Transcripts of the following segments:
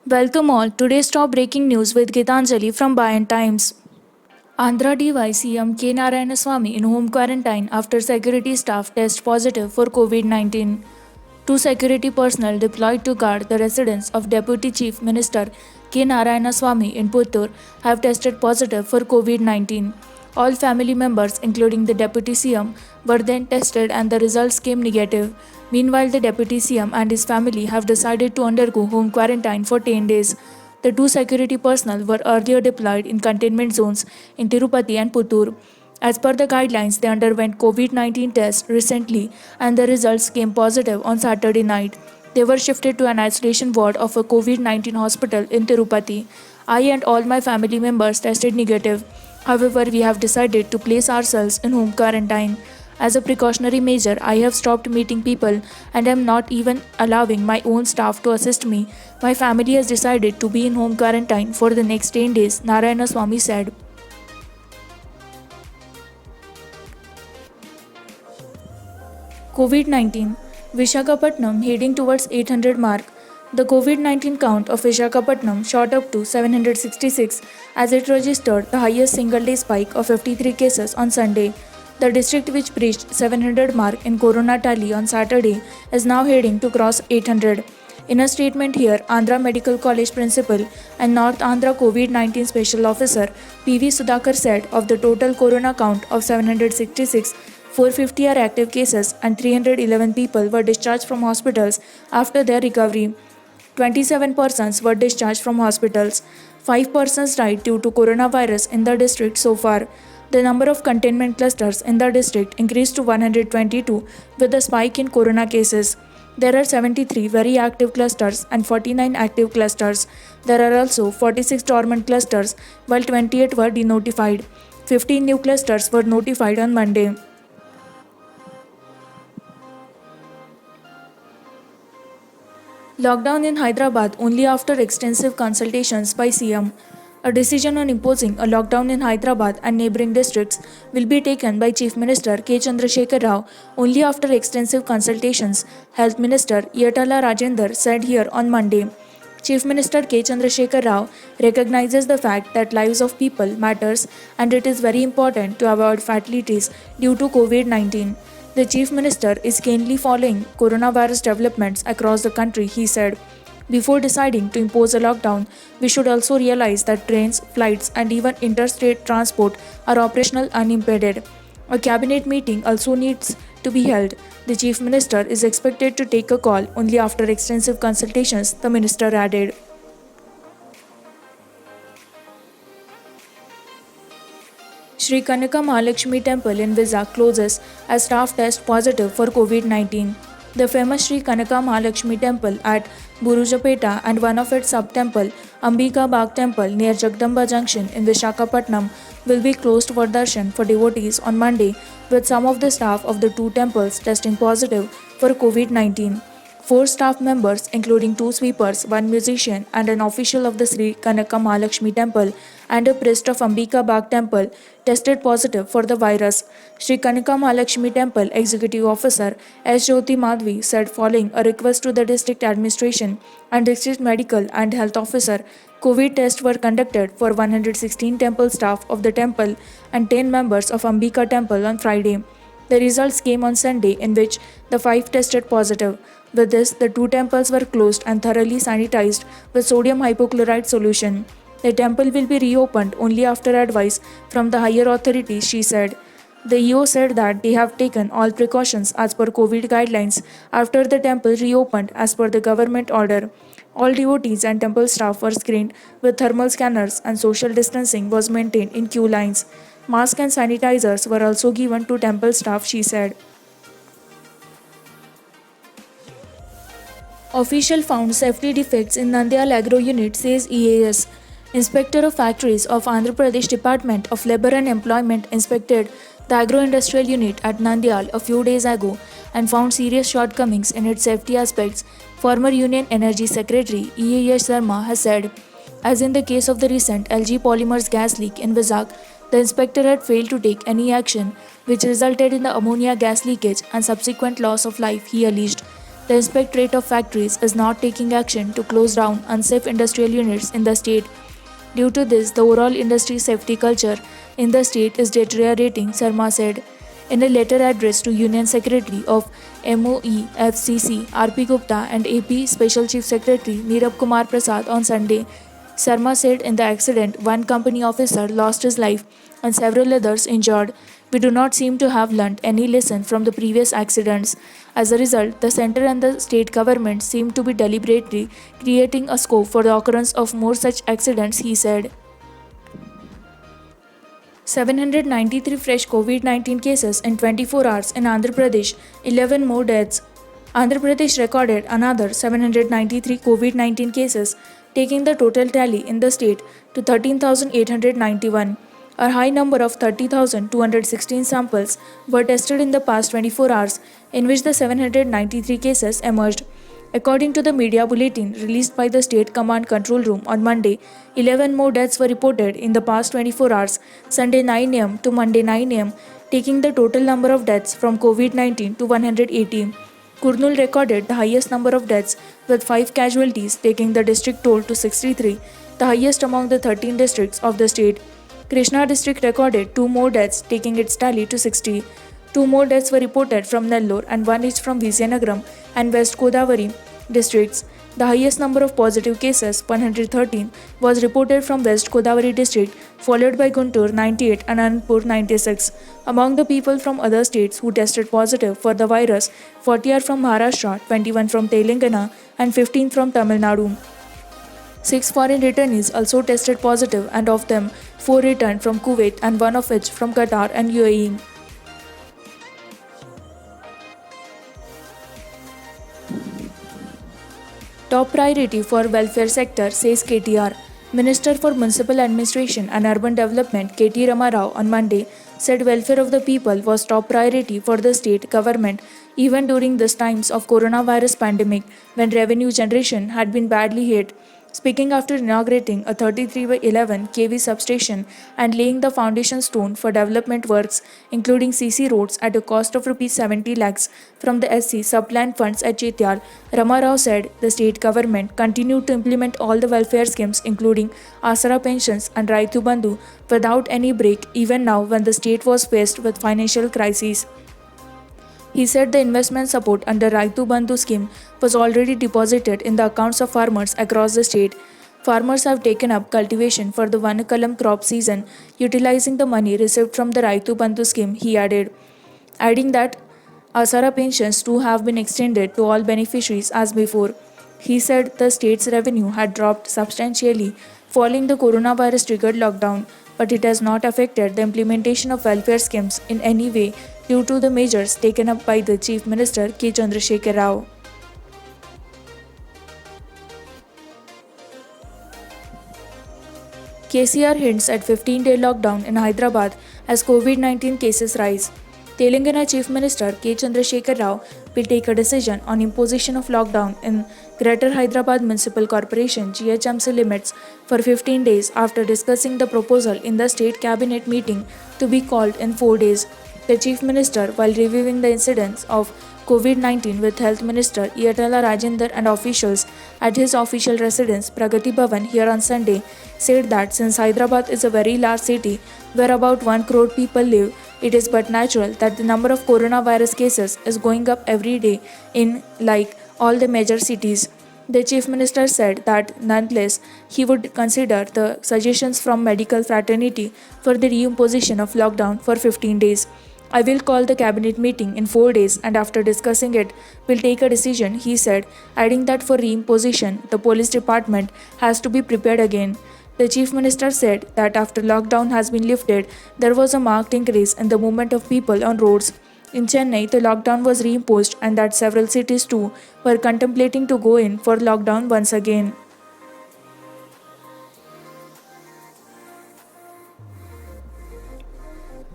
Welcome all. Today's top breaking news with Gitanjali from Bayan Times. Andhra DY CM K. Narayanaswamy in home quarantine after security staff test positive for COVID 19. Two security personnel deployed to guard the residence of Deputy Chief Minister K. Narayanaswamy in Puttur have tested positive for COVID 19. All family members, including the Deputy CM, were then tested and the results came negative. Meanwhile, the Deputy CM and his family have decided to undergo home quarantine for 10 days. The two security personnel were earlier deployed in containment zones in Tirupati and Puttur. As per the guidelines, they underwent COVID 19 tests recently and the results came positive on Saturday night. They were shifted to an isolation ward of a COVID 19 hospital in Tirupati. I and all my family members tested negative. However, we have decided to place ourselves in home quarantine. As a precautionary measure, I have stopped meeting people and am not even allowing my own staff to assist me. My family has decided to be in home quarantine for the next 10 days, Narayanaswamy said. COVID 19. Vishakhapatnam heading towards 800 mark. The COVID 19 count of Vishakhapatnam shot up to 766 as it registered the highest single day spike of 53 cases on Sunday. The district, which breached 700 mark in Corona tally on Saturday, is now heading to cross 800. In a statement here, Andhra Medical College Principal and North Andhra COVID 19 Special Officer PV Sudhakar said of the total Corona count of 766, 450 are active cases and 311 people were discharged from hospitals after their recovery. 27 persons were discharged from hospitals. 5 persons died due to coronavirus in the district so far. The number of containment clusters in the district increased to 122 with a spike in corona cases. There are 73 very active clusters and 49 active clusters. There are also 46 dormant clusters while 28 were denotified. 15 new clusters were notified on Monday. Lockdown in Hyderabad only after extensive consultations by CM. A decision on imposing a lockdown in Hyderabad and neighbouring districts will be taken by Chief Minister K. Chandrasekhar Rao only after extensive consultations, Health Minister Yetala Rajender said here on Monday. Chief Minister K. Chandrasekhar Rao recognizes the fact that lives of people matters and it is very important to avoid fatalities due to COVID-19. The Chief Minister is keenly following coronavirus developments across the country, he said. Before deciding to impose a lockdown, we should also realize that trains, flights, and even interstate transport are operational unimpeded. A cabinet meeting also needs to be held. The Chief Minister is expected to take a call only after extensive consultations, the minister added. Sri Kanaka Mahalakshmi Temple in Vizag closes as staff test positive for COVID 19. The famous Sri Kanaka Mahalakshmi Temple at Burujapeta and one of its sub-temple, Ambika Bagh Temple near Jagdamba Junction in Vishakhapatnam, will be closed for darshan for devotees on Monday, with some of the staff of the two temples testing positive for COVID 19. Four staff members, including two sweepers, one musician, and an official of the Sri Kanaka Mahalakshmi Temple and a priest of Ambika Bagh Temple, tested positive for the virus. Sri Kanaka Mahalakshmi Temple Executive Officer S. Jyoti Madhvi said following a request to the district administration and district medical and health officer, COVID tests were conducted for 116 temple staff of the temple and 10 members of Ambika Temple on Friday. The results came on Sunday, in which the 5 tested positive. With this, the two temples were closed and thoroughly sanitized with sodium hypochlorite solution. The temple will be reopened only after advice from the higher authorities, she said. The EO said that they have taken all precautions as per COVID guidelines after the temple reopened as per the government order. All devotees and temple staff were screened with thermal scanners and social distancing was maintained in queue lines. Masks and sanitizers were also given to temple staff, she said. Official found safety defects in Nandyal Agro Unit, says EAS. Inspector of Factories of Andhra Pradesh Department of Labour and Employment inspected the agro-industrial unit at Nandyal a few days ago and found serious shortcomings in its safety aspects, former Union Energy Secretary EAS Sharma has said. As in the case of the recent LG Polymers gas leak in Vizag, the inspector had failed to take any action, which resulted in the ammonia gas leakage and subsequent loss of life, he alleged. The Inspectorate of Factories is not taking action to close down unsafe industrial units in the state. Due to this, the overall industry safety culture in the state is deteriorating, Sharma said. In a letter addressed to Union Secretary of MOEFCC RP Gupta and AP Special Chief Secretary Nirab Kumar Prasad on Sunday, Sharma said in the accident, one company officer lost his life and several others injured. We do not seem to have learnt any lesson from the previous accidents. As a result, the center and the state government seem to be deliberately creating a scope for the occurrence of more such accidents, he said. 793 fresh COVID 19 cases in 24 hours in Andhra Pradesh, 11 more deaths. Andhra Pradesh recorded another 793 COVID 19 cases, taking the total tally in the state to 13,891. A high number of 30,216 samples were tested in the past 24 hours, in which the 793 cases emerged. According to the media bulletin released by the State Command Control Room on Monday, 11 more deaths were reported in the past 24 hours, Sunday 9 am to Monday 9 am, taking the total number of deaths from COVID 19 to 180. Kurnool recorded the highest number of deaths with 5 casualties, taking the district toll to 63, the highest among the 13 districts of the state. Krishna district recorded 2 more deaths, taking its tally to 60. 2 more deaths were reported from Nellore and 1 each from Vizianagaram and West Godavari districts. The highest number of positive cases, 113, was reported from West Godavari district, followed by Guntur 98 and Anandpur 96. Among the people from other states who tested positive for the virus, 40 are from Maharashtra, 21 from Telangana, and 15 from Tamil Nadu. 6 foreign returnees also tested positive, and of them, 4 returned from Kuwait and 1 of which from Qatar and UAE. Top priority for welfare sector, says KTR. Minister for Municipal Administration and Urban Development KT Rama Rao on Monday said welfare of the people was top priority for the state government even during these times of coronavirus pandemic when revenue generation had been badly hit. Speaking after inaugurating a 33 by 11 kV substation and laying the foundation stone for development works, including CC roads at a cost of Rs 70 lakhs from the SC subplan funds at Chetial, Rama Rao said the state government continued to implement all the welfare schemes including Asara pensions and Raitu Bandhu without any break even now when the state was faced with financial crises. He said the investment support under Raitu Bandhu scheme was already deposited in the accounts of farmers across the state. Farmers have taken up cultivation for the Vanakalam crop season, utilizing the money received from the Raitu Bandhu scheme, he added. Adding that Asara pensions too have been extended to all beneficiaries as before. He said the state's revenue had dropped substantially following the coronavirus triggered lockdown, but it has not affected the implementation of welfare schemes in any way due to the measures taken up by the Chief Minister K. Chandrasekhar Rao. KCR hints at 15-day lockdown in Hyderabad as COVID-19 cases rise. Telangana Chief Minister K. Chandrasekhar Rao will take a decision on imposition of lockdown in Greater Hyderabad Municipal Corporation GHMC limits for 15 days after discussing the proposal in the State Cabinet meeting to be called in 4 days. The Chief Minister, while reviewing the incidence of COVID-19 with Health Minister Iyatala Rajender and officials at his official residence Pragati Bhavan here on Sunday, said that since Hyderabad is a very large city where about 1 crore people live, it is but natural that the number of coronavirus cases is going up every day in like all the major cities. The Chief Minister said that nonetheless he would consider the suggestions from medical fraternity for the reimposition of lockdown for 15 days. I will call the cabinet meeting in 4 days and after discussing it, will take a decision, he said, adding that for reimposition, the police department has to be prepared again. The Chief Minister said that after lockdown has been lifted, there was a marked increase in the movement of people on roads. In Chennai, the lockdown was reimposed and that several cities too were contemplating to go in for lockdown once again.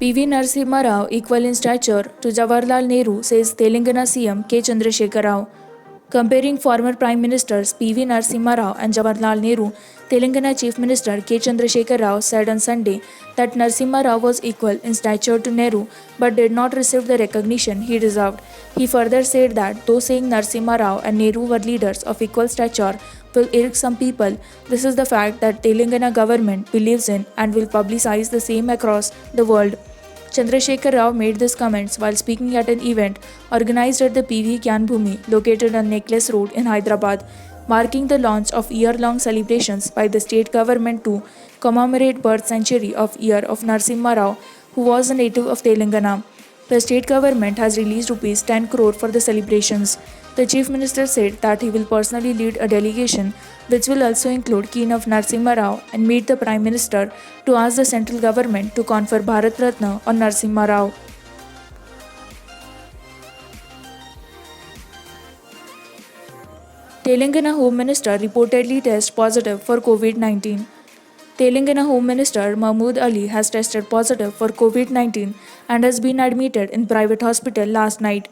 PV Narasimha Rao equal in stature to Jawaharlal Nehru, says Telangana CM K. Chandrasekhar Rao. Comparing former Prime Ministers P.V. Narasimha Rao and Jawaharlal Nehru, Telangana Chief Minister K. Chandrasekhar Rao said on Sunday that Narasimha Rao was equal in stature to Nehru but did not receive the recognition he deserved. He further said that though saying Narasimha Rao and Nehru were leaders of equal stature will irk some people, this is the fact that Telangana government believes in and will publicize the same across the world. Chandrasekhar Rao made these comments while speaking at an event organized at the PV Gyan Bhumi located on Necklace Road in Hyderabad, marking the launch of year-long celebrations by the state government to commemorate birth century of year of Narasimha Rao, who was a native of Telangana. The state government has released rupees 10 crore for the celebrations. The chief minister said that he will personally lead a delegation which will also include King of Narasimha Rao and meet the Prime Minister to ask the central government to confer Bharat Ratna on Narasimha Rao. Telangana Home Minister reportedly tested positive for COVID-19. Telangana Home Minister Mahmood Ali has tested positive for COVID-19 and has been admitted in private hospital last night.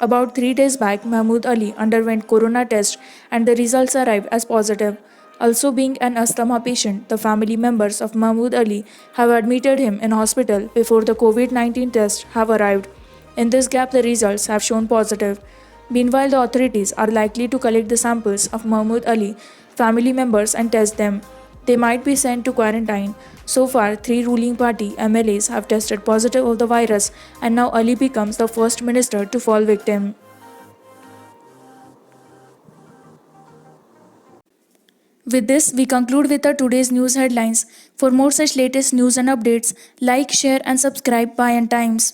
About 3 days back, Mahmood Ali underwent corona test and the results arrived as positive. Also being an asthma patient, the family members of Mahmood Ali have admitted him in hospital before the COVID-19 tests have arrived. In this gap, the results have shown positive. Meanwhile, the authorities are likely to collect the samples of Mahmood Ali family members and test them. They might be sent to quarantine. So far, 3 ruling party MLAs have tested positive of the virus, and now Ali becomes the first minister to fall victim. With this, we conclude with our today's news headlines. For more such latest news and updates, like, share, and subscribe Payant Times.